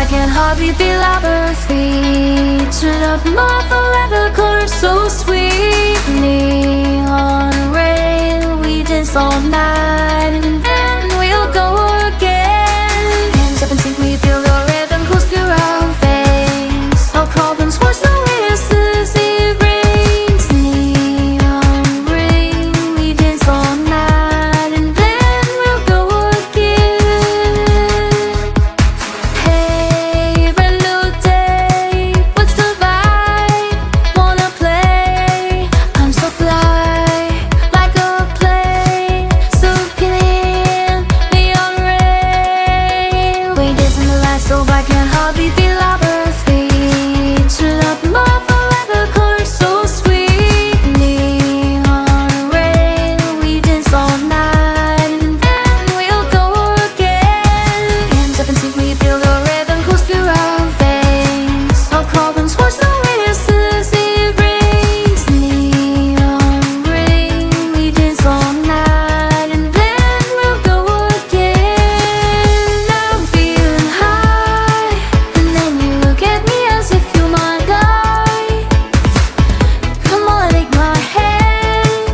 I can hardly feel our feet. Turn up my forever color so sweet. Neon rain, we dance all night, and then we'll go again. Hands up and sing, we feel the rhythm course through our veins. Our problems wash away as the sea rains. Neon rain, we dance all night, and then we'll go again. Hey, brand new day, what's the vibe? Wanna play? I'm so fly, like a plane, soaking in neon rain. We dance in the light so I can hardly feel our feet. Turn up my forever color so sweet. Neon rain, we dance all night, and then we'll go again. Hands up and sing, we feel the rhythm course through our veins. Our problems wash away as the sea rains. Neon rain, we dance all night, and then we'll go again. I'm feeling high, and then you look at me as if you're my guy. Come on, take my hand,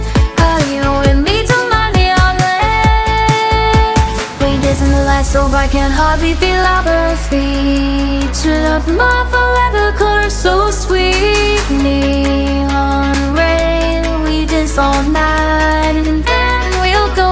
are you with me till my neon land? We dance in the light so I can hardly feel our feet. Turn up my forever color so sweet. Neon rain, we dance all night, and then we'll go